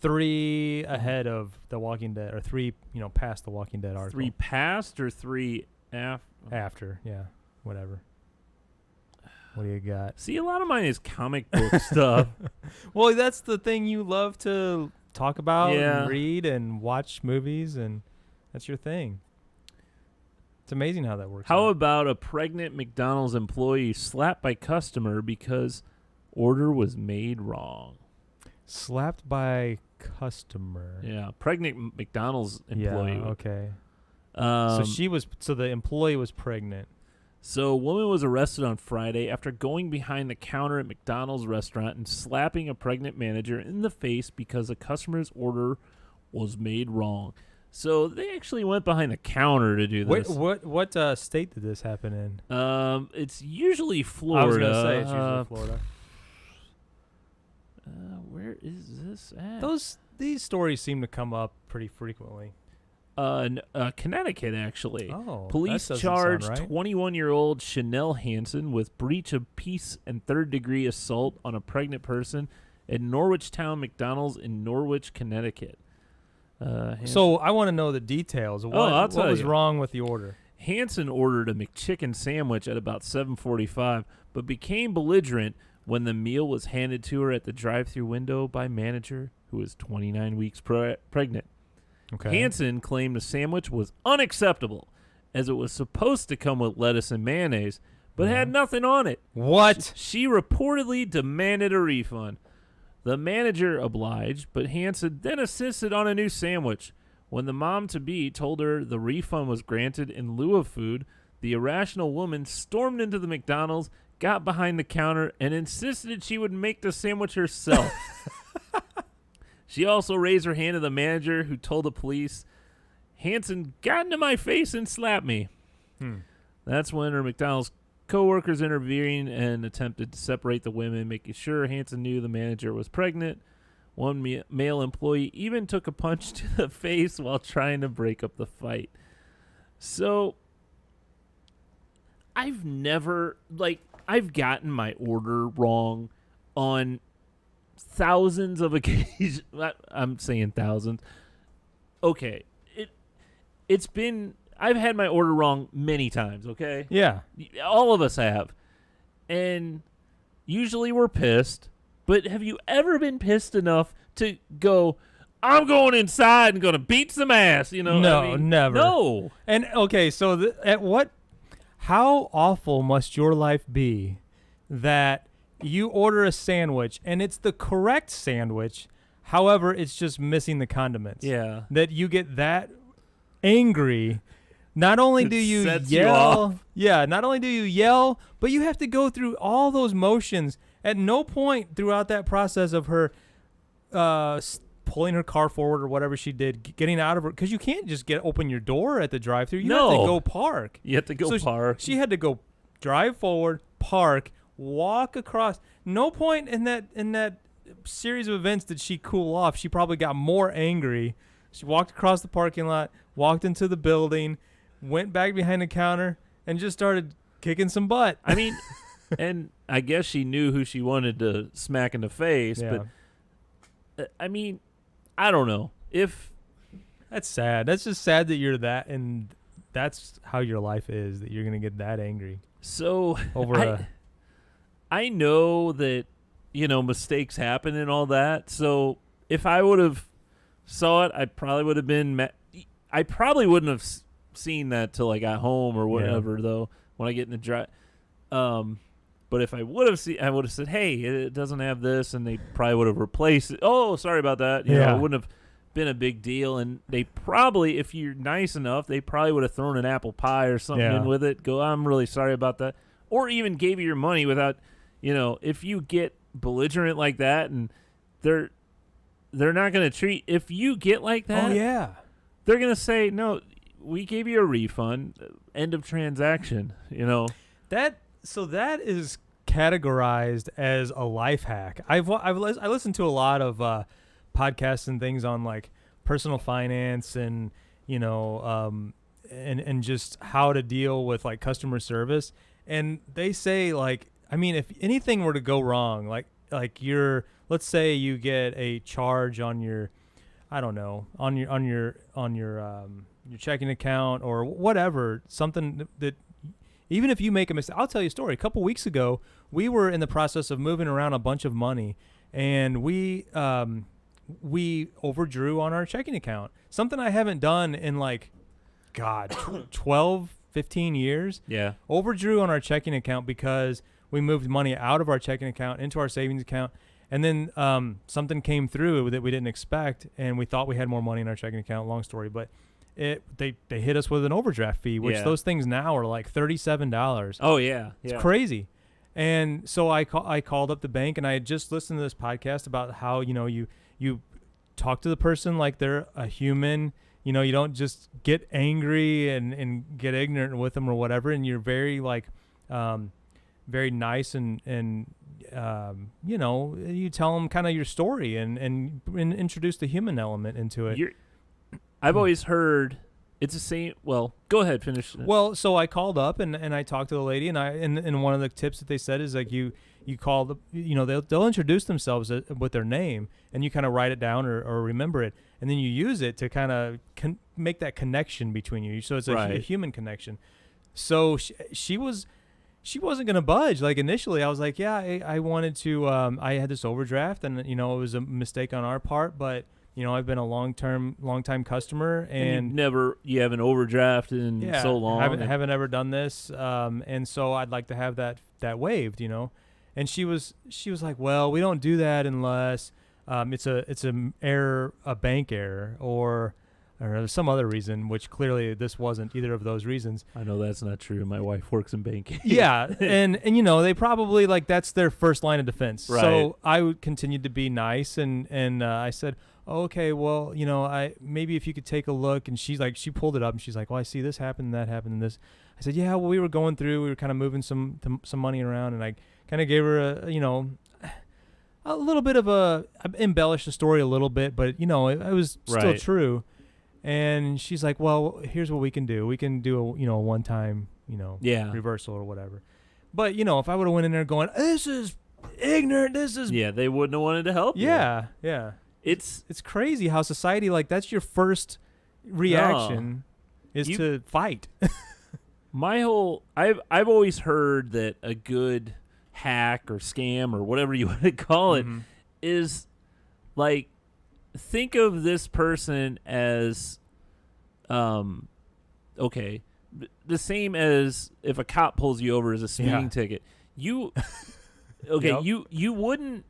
3 ahead of The Walking Dead, or 3, past The Walking Dead article.
3 past or 3
after? Yeah, whatever. What do you got?
See, a lot of mine is comic book stuff.
Well, that's the thing you love to talk about and read and watch movies, and that's your thing. It's amazing how that works.
How about a pregnant McDonald's employee slapped by customer because order was made wrong?
Slapped by customer.
Yeah, pregnant McDonald's employee.
Yeah, okay. So the employee was pregnant.
So a woman was arrested on Friday after going behind the counter at McDonald's restaurant and slapping a pregnant manager in the face because a customer's order was made wrong. So they actually went behind the counter to do this.
What state did this happen in?
It's usually Florida.
I was going to say it's usually Florida.
Where is this at?
These stories seem to come up pretty frequently.
Connecticut, actually.
Oh,
police charged 21-year-old Chanel Hansen with breach of peace and third-degree assault on a pregnant person at Norwich Town McDonald's in Norwich, Connecticut.
So I want to know the details. What was wrong with the order?
Hansen ordered a McChicken sandwich at about 7:45, but became belligerent when the meal was handed to her at the drive-thru window by manager who was 29 weeks pregnant.
Okay.
Hansen claimed the sandwich was unacceptable as it was supposed to come with lettuce and mayonnaise, but had nothing on it.
What?
She reportedly demanded a refund. The manager obliged, but Hansen then insisted on a new sandwich. When the mom-to-be told her the refund was granted in lieu of food, the irrational woman stormed into the McDonald's, got behind the counter, and insisted she would make the sandwich herself. She also raised her hand to the manager, who told the police, "Hansen got into my face and slapped me." That's when her McDonald's co-workers intervened and attempted to separate the women, making sure Hansen knew the manager was pregnant. One male employee even took a punch to the face while trying to break up the fight. So, I've gotten my order wrong on thousands of occasions. I'm saying thousands. Okay. It's been, I've had my order wrong many times, okay?
Yeah.
All of us have. And usually we're pissed, but have you ever been pissed enough to go, I'm going inside and going to beat some ass, you know?
No,
I mean,
never.
No.
And okay, so how awful must your life be that you order a sandwich and it's the correct sandwich, however, it's just missing the condiments.
Yeah.
That you get that angry. Not only do you
sets you
yell,
off.
not only do you yell, but you have to go through all those motions. At no point throughout that process of her pulling her car forward or whatever she did, getting out of her, because you can't just open your door at the drive-thru. You have to go park.
You have to go park.
She had to go drive forward, park, walk across. No point in that series of events did she cool off. She probably got more angry. She walked across the parking lot, walked into the building, went back behind the counter, and just started kicking some butt.
I mean, and I guess she knew who she wanted to smack in the face,
Yeah.
but I mean, I don't know. If
That's sad. That's just sad that you're that, and that's how your life is, that you're going to get that angry
so
over
I know that, you know, mistakes happen and all that. So if I would have saw it, I probably would have been I probably wouldn't have seen that till I got home or whatever, though, when I get in the drive. But if I would have seen, I would have said, hey, it doesn't have this, and they probably would have replaced it. Oh, sorry about that. You know, it wouldn't have been a big deal. And they probably, if you're nice enough, they probably would have thrown an apple pie or something in with it. Go, I'm really sorry about that. Or even gave you your money without, you know, if you get belligerent like that and they're not going to treat, if you get like that, they're going to say, no, we gave you a refund, end of transaction, you know.
So that is categorized as a life hack. I listened to a lot of podcasts and things on like personal finance and, you know, and just how to deal with like customer service. And they say, like, I mean, if anything were to go wrong, like let's say you get a charge on your, I don't know, on your checking account or whatever, something that even if you make a mistake. I'll tell you a story. A couple weeks ago, we were in the process of moving around a bunch of money, and we overdrew on our checking account. Something I haven't done in like, God, 12, 15 years.
Yeah.
Overdrew on our checking account because we moved money out of our checking account into our savings account. And then something came through that we didn't expect, and we thought we had more money in our checking account. Long story, but they hit us with an overdraft fee, which those things now are like $37.
Oh yeah,
It's crazy. And so I called up the bank, and I had just listened to this podcast about how, you know, you talk to the person like they're a human. You know, you don't just get angry and get ignorant with them or whatever, and you're very like very nice and you know, you tell them kind of your story and introduce the human element into it.
I've always heard it's the same. Well, go ahead, finish.
Well, so I called up and I talked to the lady, and one of the tips that they said is like you call you know, they'll introduce themselves with their name, and you kind of write it down or remember it, and then you use it to kind of make that connection between you. So it's a human connection. So she wasn't going to budge. Like initially I was like, yeah, I wanted to, I had this overdraft, and you know, it was a mistake on our part, but you know, I've been a long time customer, and
you haven't overdrafted in so long.
Haven't ever done this. And so I'd like to have that waived, you know? And she was like, well, we don't do that unless, it's a bank error or some other reason, which clearly this wasn't either of those reasons.
I know that's not true. My wife works in banking.
Yeah, and you know, they probably like that's their first line of defense.
Right.
So I would continue to be nice, and I said, okay, well, you know, maybe if you could take a look. And she's like, she pulled it up, and she's like, well, I see this happened, that happened, and this. I said, yeah, well, we were going through, we were kind of moving some money around, and I kind of gave her a little bit of I embellished the story a little bit, but you know, it was still true. And she's like, well, here's what we can do. We can do a one-time, reversal or whatever. But, you know, if I would have went in there going, this is ignorant,
Yeah, they wouldn't have wanted to help you.
Yeah.
It's
crazy how society, like, that's your first reaction is to fight.
I've always heard that a good hack or scam or whatever you want to call it is like, think of this person as okay, the same as if a cop pulls you over as a speeding ticket. You you wouldn't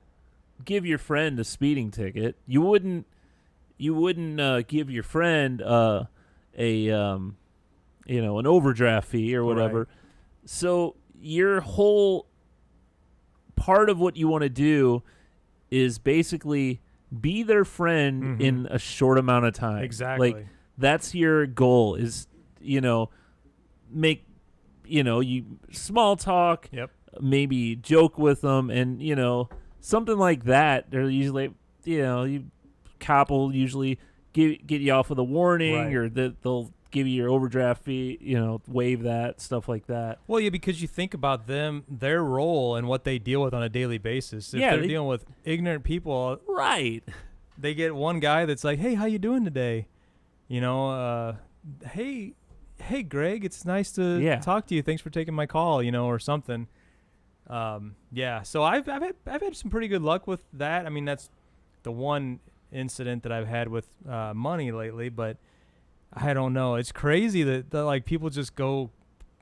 give your friend a speeding ticket. You wouldn't give your friend an overdraft fee or whatever.
Right.
So your whole part of what you want to do is basically be their friend in a short amount of time.
Exactly.
Like, that's your goal, is, make, you small talk,
Yep.
maybe joke with them, and, something like that. They're usually, cop will usually get you off with a warning,
Right.
or they'll give you your overdraft fee, waive that, stuff like that.
Well, yeah, because you think about their role and what they deal with on a daily basis. If
Yeah,
they're
they-
dealing with ignorant people,
Right.
they get one guy that's like, "Hey, how you doing today?" Hey, Greg, it's nice to talk to you. Thanks for taking my call, or something. Yeah. So I've had some pretty good luck with that. I mean, that's the one incident that I've had with money lately, but I don't know. It's crazy that like people just go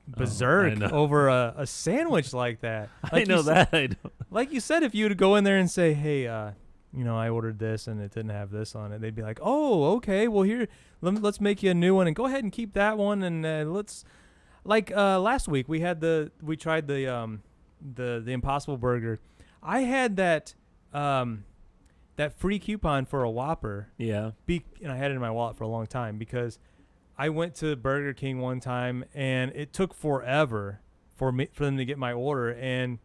berserk over a sandwich like that. Like
I know that. I don't.
Like you said, if you would go in there and say, "Hey, I ordered this and it didn't have this on it," they'd be like, "Oh, okay. Well, here, let's make you a new one and go ahead and keep that one, and let's." Like last week, we tried the Impossible Burger. I had that free coupon for a Whopper.
Yeah.
And I had it in my wallet for a long time because I went to Burger King one time and it took forever for them to get my order, and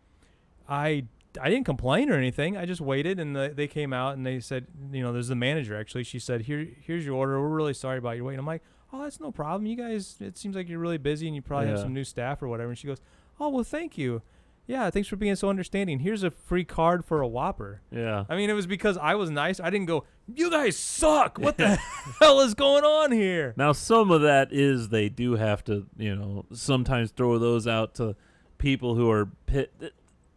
I didn't complain or anything. I just waited, and they came out and they said, there's the manager actually. She said, here's your order. We're really sorry about your wait. I'm like, "Oh, that's no problem. You guys, it seems like you're really busy and you probably have some new staff or whatever." And she goes, "Oh, well, thank you. Yeah, thanks for being so understanding. Here's a free card for a Whopper."
Yeah.
I mean, it was because I was nice. I didn't go, "You guys suck. What the hell is going on here?"
Now, some of that is they do have to, sometimes throw those out to people who are pit.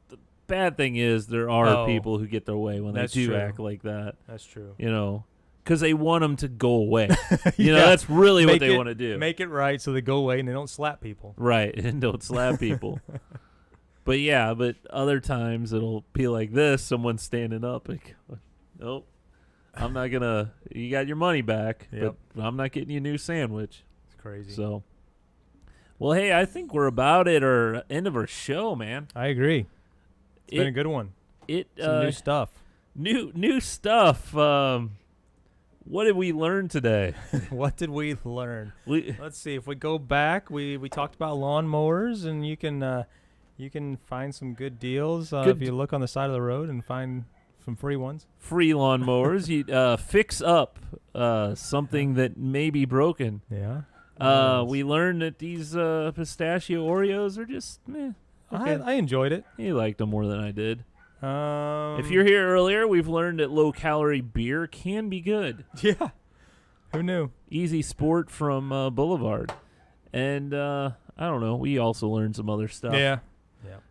The bad thing is there are people who get their way when they do act like that.
That's true.
Because they want them to go away. That's really what they want to do.
Make it right so they go away and they don't slap people.
Right, and don't slap people. But other times it'll be like this. Someone's standing up like, "Nope, I'm not going to, you got your money back, but I'm not getting you a new sandwich."
It's crazy.
So, well, hey, I think we're about at our end of our show, man.
I agree. It's been a good one. Some new stuff.
New stuff. What did we learn today?
What did we learn? Let's see. If we go back, we talked about lawnmowers, and you can find some good deals if you look on the side of the road and find some free ones.
Free lawnmowers. You fix up something that may be broken.
Yeah.
We learned that these pistachio Oreos are just meh. Okay.
I enjoyed it.
You liked them more than I did. If you're here earlier, we've learned that low-calorie beer can be good.
Yeah. Who knew?
Easy Sport from Boulevard. And, I don't know, we also learned some other stuff.
Yeah.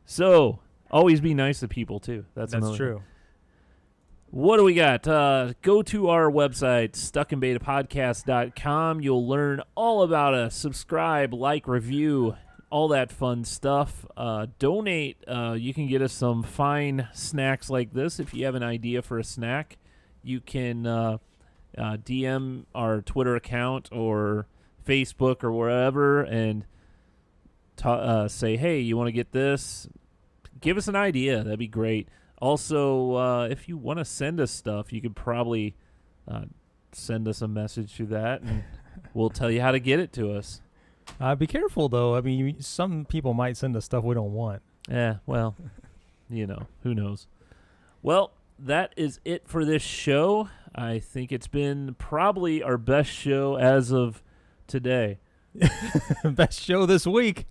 So, always be nice to people, too. That's
true.
What do we got? Go to our website, stuckandbetapodcast.com. You'll learn all about us. Subscribe, like, review, all that fun stuff. Donate. You can get us some fine snacks like this. If you have an idea for a snack, you can DM our Twitter account or Facebook or wherever and say, "Hey, you want to get this?" Give us an idea. That'd be great. Also, if you want to send us stuff, you could probably send us a message through that, and we'll tell you how to get it to us.
Be careful, though. I mean, some people might send us stuff we don't want.
Yeah, well, who knows? Well, that is it for this show. I think it's been probably our best show as of today.
Best show this week.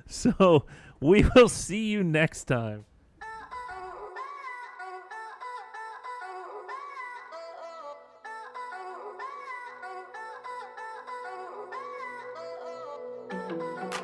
So we will see you next time.
Thank